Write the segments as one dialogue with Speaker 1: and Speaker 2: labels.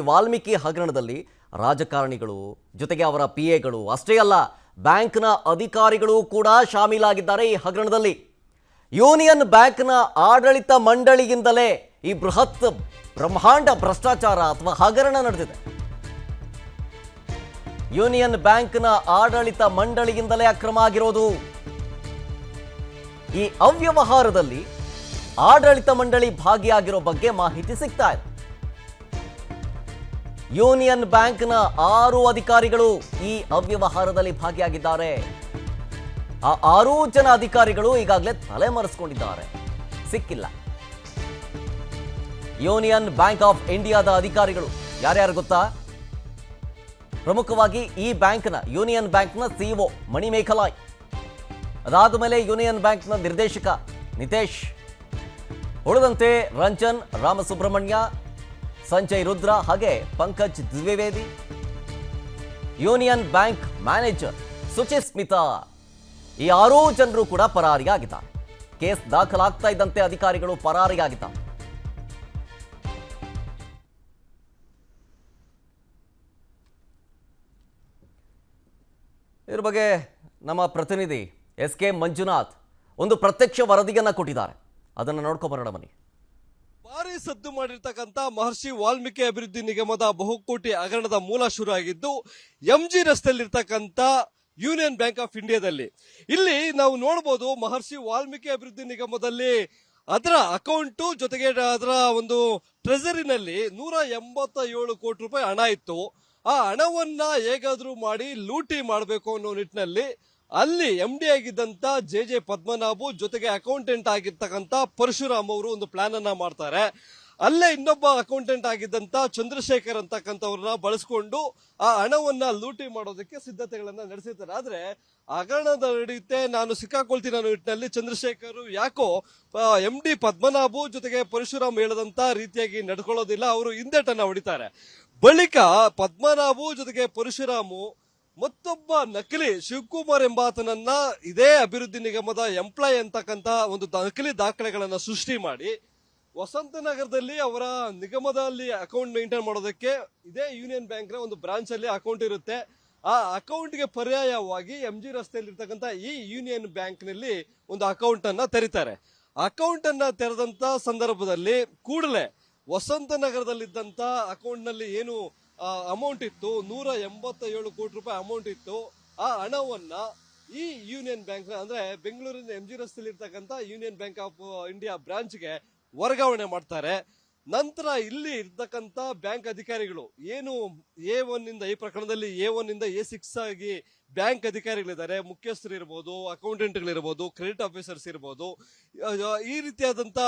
Speaker 1: ವಾಲ್ಮೀಕಿ ಹಗರಣದಲ್ಲಿ ರಾಜಕಾರಣಿಗಳು ಜೊತೆಗೆ ಅವರ ಪಿಎಗಳು ಅಷ್ಟೇ ಅಲ್ಲ, ಬ್ಯಾಂಕ್ನ ಅಧಿಕಾರಿಗಳು ಕೂಡ ಶಾಮೀಲಾಗಿದ್ದಾರೆ ಈ ಹಗರಣದಲ್ಲಿ. ಯೂನಿಯನ್ ಬ್ಯಾಂಕ್ನ ಆಡಳಿತ ಮಂಡಳಿಯಿಂದಲೇ ಈ ಬೃಹತ್ ಬ್ರಹ್ಮಾಂಡ ಭ್ರಷ್ಟಾಚಾರ ಅಥವಾ ಹಗರಣ ನಡೆದಿದೆ. ಯೂನಿಯನ್ ಬ್ಯಾಂಕ್ನ ಆಡಳಿತ ಮಂಡಳಿಯಿಂದಲೇ ಅಕ್ರಮ ಆಗಿರೋದು. ಈ ಅವ್ಯವಹಾರದಲ್ಲಿ ಆಡಳಿತ ಮಂಡಳಿ ಭಾಗಿಯಾಗಿರೋ ಬಗ್ಗೆ ಮಾಹಿತಿ ಸಿಗ್ತಾ ಇದೆ. ಯೂನಿಯನ್ ಬ್ಯಾಂಕ್ನ 6 ಅಧಿಕಾರಿಗಳು ಈ ಅವ್ಯವಹಾರದಲ್ಲಿ ಭಾಗಿಯಾಗಿದ್ದಾರೆ. ಆ 6 ಜನ ಅಧಿಕಾರಿಗಳು ಈಗಾಗಲೇ ತಲೆಮರೆಸಿಕೊಂಡಿದ್ದಾರೆ, ಸಿಕ್ಕಿಲ್ಲ. ಯೂನಿಯನ್ ಬ್ಯಾಂಕ್ ಆಫ್ ಇಂಡಿಯಾದ ಅಧಿಕಾರಿಗಳು ಯಾರ್ಯಾರು ಗೊತ್ತಾ? ಪ್ರಮುಖವಾಗಿ ಈ ಬ್ಯಾಂಕ್ನ ಯೂನಿಯನ್ ಬ್ಯಾಂಕ್ನ ಸಿಇಒ ಮಣಿಮೇಖಲಾಯ್, ಅದಾದ ಮೇಲೆ ಯೂನಿಯನ್ ಬ್ಯಾಂಕ್ನ ನಿರ್ದೇಶಕ ನಿತೇಶ್, ಉಳಿದಂತೆ ರಂಜನ್ ರಾಮಸುಬ್ರಹ್ಮಣ್ಯ, ಸಂಜಯ್ ರುದ್ರ ಹಾಗೆ Pankaj Dwivedi, union bank manager Suchismita, ಈ 6 ಜನರು ಕೂಡ ಪರಾರಿಯಾಗಿದ್ದಾರೆ. ಕೇಸ್ ದಾಖಲಾಗ್ತಾ ಇದ್ದಂತೆ ಅಧಿಕಾರಿಗಳು ಪರಾರಿಯಾಗಿದ್ದಾರೆ. ಇದ್ರ ಬಗ್ಗೆ ನಮ್ಮ ಪ್ರತಿನಿಧಿ ಎಸ್.ಕೆ. ಮಂಜುನಾಥ್ ಒಂದು ಪ್ರತ್ಯಕ್ಷ ವರದಿಯನ್ನ ಕೊಟ್ಟಿದ್ದಾರೆ. ಅದನ್ನು ನೋಡ್ಕೊಂಬರೋಣ ಬನ್ನಿ.
Speaker 2: ಭಾರಿ ಸದ್ದು ಮಾಡಿರ್ತಕ್ಕಂಥ ಮಹರ್ಷಿ ವಾಲ್ಮೀಕಿ ಅಭಿವೃದ್ಧಿ ನಿಗಮದ ಬಹುಕೋಟಿ ಹಗರಣದ ಮೂಲ ಶುರು ಆಗಿದ್ದು ಎಂಜಿ ರಸ್ತೆಯಲ್ಲಿರ್ತಕ್ಕಂಥ ಯೂನಿಯನ್ ಬ್ಯಾಂಕ್ ಆಫ್ ಇಂಡಿಯಾದಲ್ಲಿ. ಇಲ್ಲಿ ನಾವು ನೋಡಬಹುದು, ಮಹರ್ಷಿ ವಾಲ್ಮೀಕಿ ಅಭಿವೃದ್ಧಿ ನಿಗಮದಲ್ಲಿ ಅದರ ಅಕೌಂಟು ಜೊತೆಗೆ ಅದರ ಒಂದು ಟ್ರೆಜರಿನಲ್ಲಿ 187 ಕೋಟಿ ರೂಪಾಯಿ ಹಣ ಇತ್ತು. ಆ ಹಣವನ್ನ ಹೇಗಾದ್ರೂ ಮಾಡಿ ಲೂಟಿ ಮಾಡಬೇಕು ಅನ್ನೋ ನಿಟ್ಟಿನಲ್ಲಿ ಅಲ್ಲಿ MD ಆಗಿದ್ದಂತ ಜೆ ಪದ್ಮನಾಭು ಜೊತೆಗೆ ಅಕೌಂಟೆಂಟ್ ಆಗಿರ್ತಕ್ಕಂಥ ಪರಶುರಾಮ್ ಅವರು ಒಂದು ಪ್ಲಾನ್ ಅನ್ನ ಮಾಡ್ತಾರೆ. ಅಲ್ಲೇ ಇನ್ನೊಬ್ಬ ಅಕೌಂಟೆಂಟ್ ಆಗಿದ್ದಂತ ಚಂದ್ರಶೇಖರ್ ಅಂತಕ್ಕಂಥವ್ರನ್ನ ಬಳಸ್ಕೊಂಡು ಆ ಹಣವನ್ನ ಲೂಟಿ ಮಾಡೋದಕ್ಕೆ ಸಿದ್ಧತೆಗಳನ್ನ ನಡೆಸಿರ್ತಾರೆ. ಆದ್ರೆ ಹಗರಣದ ನಡೆಯುತ್ತೆ, ನಾನು ಸಿಕ್ಕಾಕೊಳ್ತೀನಿ ಅನ್ನೋ ನಿಟ್ಟಿನಲ್ಲಿ ಚಂದ್ರಶೇಖರ್ ಯಾಕೋ MD ಪದ್ಮನಾಭು ಜೊತೆಗೆ ಪರಶುರಾಮ್ ಹೇಳದಂತ ರೀತಿಯಾಗಿ ನಡ್ಕೊಳ್ಳೋದಿಲ್ಲ, ಅವರು ಹಿಂದೆಟನ್ನ ಹೊಡಿತಾರೆ. ಬಳಿಕ ಪದ್ಮನಾಭು ಜೊತೆಗೆ ಪರಶುರಾಮು ಮತ್ತೊಬ್ಬ ನಕಲಿ ಶಿವಕುಮಾರ್ ಎಂಬಾತನನ್ನ ಇದೇ ಅಭಿವೃದ್ಧಿ ನಿಗಮದ ಎಂಪ್ಲಾಯ್ ಅಂತಕ್ಕಂತ ಒಂದು ನಕಲಿ ದಾಖಲೆಗಳನ್ನ ಸೃಷ್ಟಿ ಮಾಡಿ ವಸಂತನಗರದಲ್ಲಿ ಅವರ ನಿಗಮದಲ್ಲಿ ಅಕೌಂಟ್ ಮೇಂಟೈನ್ ಮಾಡೋದಕ್ಕೆ ಇದೇ ಯೂನಿಯನ್ ಬ್ಯಾಂಕ್ ನ ಒಂದು ಬ್ರಾಂಚ್ ಅಲ್ಲಿ ಅಕೌಂಟ್ ಇರುತ್ತೆ. ಆ ಅಕೌಂಟ್ ಗೆ ಪರ್ಯಾಯವಾಗಿ MG ರಸ್ತೆಯಲ್ಲಿ ಇರ್ತಕ್ಕಂಥ ಈ ಯೂನಿಯನ್ ಬ್ಯಾಂಕ್ ನಲ್ಲಿ ಒಂದು ಅಕೌಂಟ್ ಅನ್ನ ತೆರೀತಾರೆ. ಅಕೌಂಟ್ ಅನ್ನ ತೆರೆದಂತ ಸಂದರ್ಭದಲ್ಲಿ ಕೂಡಲೇ ವಸಂತನಗರದಲ್ಲಿದ್ದಂತ ಅಕೌಂಟ್ ನಲ್ಲಿ ಏನು ಅಮೌಂಟ್ ಇತ್ತು, 187 ಕೋಟಿ ರೂಪಾಯಿ ಅಮೌಂಟ್ ಇತ್ತು, ಆ ಹಣವನ್ನ ಈ ಯೂನಿಯನ್ ಬ್ಯಾಂಕ್ ಅಂದ್ರೆ ಬೆಂಗಳೂರಿನ MG ರಸ್ತೆಯಲ್ಲಿ ಇರ್ತಕ್ಕಂಥ ಯೂನಿಯನ್ ಬ್ಯಾಂಕ್ ಆಫ್ ಇಂಡಿಯಾ ಬ್ರಾಂಚ್ಗೆ ವರ್ಗಾವಣೆ ಮಾಡ್ತಾರೆ. ನಂತರ ಇಲ್ಲಿ ಇರ್ತಕ್ಕಂಥ ಬ್ಯಾಂಕ್ ಅಧಿಕಾರಿಗಳು ಏನು A1 ಇಂದ ಈ ಪ್ರಕರಣದಲ್ಲಿ A1 ಇಂದ A6 ಆಗಿ ಬ್ಯಾಂಕ್ ಅಧಿಕಾರಿಗಳಿದ್ದಾರೆ, ಮುಖ್ಯಸ್ಥರು ಇರಬಹುದು, ಅಕೌಂಟೆಂಟ್ಗಳಿರ್ಬೋದು, ಕ್ರೆಡಿಟ್ ಆಫೀಸರ್ಸ್ ಇರಬಹುದು, ಈ ರೀತಿಯಾದಂತ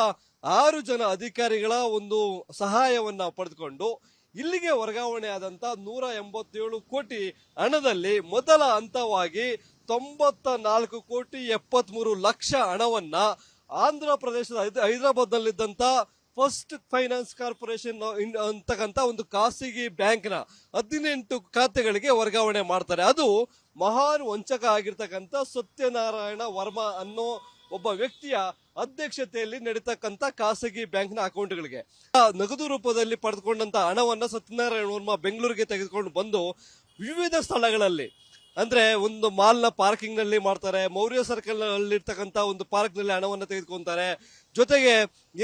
Speaker 2: 6 ಜನ ಅಧಿಕಾರಿಗಳ ಒಂದು ಸಹಾಯವನ್ನ ಪಡೆದುಕೊಂಡು ಇಲ್ಲಿಗೆ ವರ್ಗಾವಣೆ ಆದಂತ 187 ಕೋಟಿ ಹಣದಲ್ಲಿ ಮೊದಲ ಹಂತವಾಗಿ 94 ಕೋಟಿ 73 ಲಕ್ಷ ಹಣವನ್ನ ಆಂಧ್ರ ಪ್ರದೇಶದ ಹೈದರಾಬಾದ್ ನಲ್ಲಿದ್ದಂತ ಫಸ್ಟ್ ಫೈನಾನ್ಸ್ ಕಾರ್ಪೊರೇಷನ್ ಅಂತಕ್ಕಂತ ಒಂದು ಖಾಸಗಿ ಬ್ಯಾಂಕ್ ನ 18 ಖಾತೆಗಳಿಗೆ ವರ್ಗಾವಣೆ ಮಾಡ್ತಾರೆ. ಅದು ಮಹಾನ್ ವಂಚಕ ಆಗಿರ್ತಕ್ಕಂಥ ಸತ್ಯನಾರಾಯಣ ವರ್ಮಾ ಅನ್ನೋ ಒಬ್ಬ ವ್ಯಕ್ತಿಯ ಅಧ್ಯಕ್ಷತೆಯಲ್ಲಿ ನಡೀತಕ್ಕಂಥ ಖಾಸಗಿ ಬ್ಯಾಂಕ್ ನ ಅಕೌಂಟ್ಗಳಿಗೆ ನಗದು ರೂಪದಲ್ಲಿ ಪಡೆದುಕೊಂಡಂತ ಹಣವನ್ನ ಸತ್ಯನಾರಾಯಣ ವರ್ಮಾ ಬೆಂಗಳೂರಿಗೆ ತೆಗೆದುಕೊಂಡು ಬಂದು ವಿವಿಧ ಸ್ಥಳಗಳಲ್ಲಿ ಅಂದ್ರೆ ಒಂದು ಮಾಲ್ ನ ಪಾರ್ಕಿಂಗ್ ನಲ್ಲಿ ಮಾಡ್ತಾರೆ, ಮೌರ್ಯ ಸರ್ಕಲ್ ನಲ್ಲಿ ಇರ್ತಕ್ಕಂಥ ಒಂದು ಪಾರ್ಕ್ ನಲ್ಲಿ ಹಣವನ್ನ ತೆಗೆದುಕೊಂತಾರೆ, ಜೊತೆಗೆ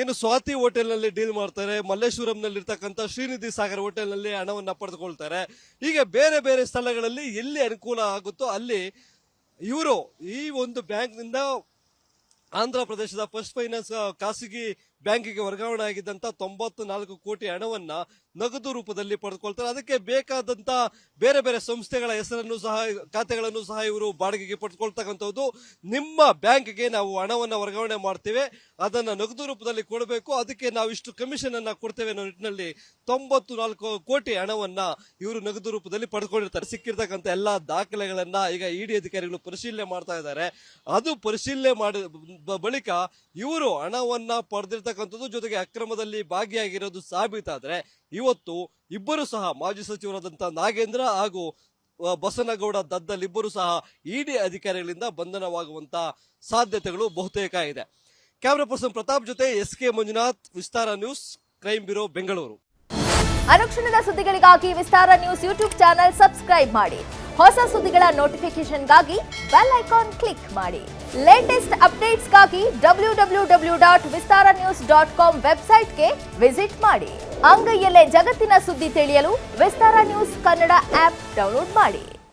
Speaker 2: ಏನು ಸ್ವಾತಿ ಹೋಟೆಲ್ ನಲ್ಲಿ ಡೀಲ್ ಮಾಡ್ತಾರೆ, ಮಲ್ಲೇಶ್ವರಂ ನಲ್ಲಿ ಇರ್ತಕ್ಕಂಥ ಶ್ರೀನಿಧಿ ಸಾಗರ್ ಹೋಟೆಲ್ ನಲ್ಲಿ ಹಣವನ್ನ ಪಡೆದುಕೊಳ್ತಾರೆ. ಹೀಗೆ ಬೇರೆ ಬೇರೆ ಸ್ಥಳಗಳಲ್ಲಿ ಎಲ್ಲಿ ಅನುಕೂಲ ಆಗುತ್ತೋ ಅಲ್ಲಿ ಇವರು ಈ ಒಂದು ಬ್ಯಾಂಕ್ ನಿಂದ ಆಂಧ್ರ ಪ್ರದೇಶದ ಫಸ್ಟ್ ಫೈನಾನ್ಸ್ ಖಾಸಗಿ ಬ್ಯಾಂಕಿಗೆ ವರ್ಗಾವಣೆ ಆಗಿದ್ದಂತ 94 ಕೋಟಿ ಹಣವನ್ನ ನಗದು ರೂಪದಲ್ಲಿ ಪಡೆದುಕೊಳ್ತಾರೆ. ಅದಕ್ಕೆ ಬೇಕಾದಂತ ಬೇರೆ ಬೇರೆ ಸಂಸ್ಥೆಗಳ ಹೆಸರನ್ನು ಸಹ ಖಾತೆಗಳನ್ನು ಸಹ ಇವರು ಬಾಡಿಗೆಗೆ ಪಡೆದುಕೊಳ್ತಕ್ಕಂಥದ್ದು. ನಿಮ್ಮ ಬ್ಯಾಂಕ್ಗೆ ನಾವು ಹಣವನ್ನ ವರ್ಗಾವಣೆ ಮಾಡ್ತೇವೆ, ಅದನ್ನ ನಗದು ರೂಪದಲ್ಲಿ ಕೊಡಬೇಕು, ಅದಕ್ಕೆ ನಾವು ಇಷ್ಟು ಕಮಿಷನ್ ಅನ್ನ ಕೊಡ್ತೇವೆ ಅನ್ನೋ ನಿಟ್ಟಿನಲ್ಲಿ 94 ಕೋಟಿ ಹಣವನ್ನ ಇವರು ನಗದು ರೂಪದಲ್ಲಿ ಪಡೆದುಕೊಂಡಿರ್ತಾರೆ. ಸಿಕ್ಕಿರ್ತಕ್ಕಂಥ ಎಲ್ಲಾ ದಾಖಲೆಗಳನ್ನ ಈಗ ಇಡಿ ಅಧಿಕಾರಿಗಳು ಪರಿಶೀಲನೆ ಮಾಡ್ತಾ ಇದ್ದಾರೆ. ಅದು ಪರಿಶೀಲನೆ ಮಾಡಿದ ಬಳಿಕ ಇವರು ಹಣವನ್ನ ಪಡೆದಿರ್ತಕ್ಕಂಥದ್ದು ಜೊತೆಗೆ ಅಕ್ರಮದಲ್ಲಿ ಭಾಗಿಯಾಗಿರೋದು ಸಾಬೀತಾದ್ರೆ ಇವತ್ತು ಇಬ್ಬರು ಸಹ ಮಾಜಿ ಸಚಿವರಾದಂತಹ ನಾಗೇಂದ್ರ ಹಾಗೂ ಬಸನಗೌಡ ದದ್ದಲ್ ಇಬ್ಬರು ಸಹ ಇಡಿ ಅಧಿಕಾರಿಗಳಿಂದ ಬಂಧನವಾಗುವಂತ ಸಾಧ್ಯತೆಗಳು ಬಹುತೇಕ ಇದೆ. ಕ್ಯಾಮರಾ ಪರ್ಸನ್ ಪ್ರತಾಪ್ ಜೊತೆ ಎಸ್.ಕೆ. ಮಂಜುನಾಥ್, ವಿಸ್ತಾರ ನ್ಯೂಸ್, ಕ್ರೈಮ್ ಬ್ಯೂರೋ, ಬೆಂಗಳೂರು.
Speaker 3: ಅನುಕ್ಷಣದ ಸುದ್ದಿಗಳಿಗಾಗಿ ವಿಸ್ತಾರ ನ್ಯೂಸ್ ಯೂಟ್ಯೂಬ್ ಚಾನೆಲ್ ಸಬ್ಸ್ಕ್ರೈಬ್ ಮಾಡಿ. ಹೊಸ ಸುದ್ದಿಗಳ ನೋಟಿಫಿಕೇಶನ್ಗಾಗಿ ಬೆಲ್ ಐಕಾನ್ ಕ್ಲಿಕ್ ಮಾಡಿ. ಲೇಟೆಸ್ಟ್ ಅಪ್ಡೇಟ್ಸ್ಗಾಗಿ www.vistaranews.com ವೆಬ್ಸೈಟ್ಗೆ ವಿಸಿಟ್ ಮಾಡಿ. ಅಂಗೈಯಲ್ಲೇ ಜಗತ್ತಿನ ಸುದ್ದಿ ತಿಳಿಯಲು ವಿಸ್ತಾರ ನ್ಯೂಸ್ ಕನ್ನಡ ಆಪ್ ಡೌನ್ಲೋಡ್ ಮಾಡಿ.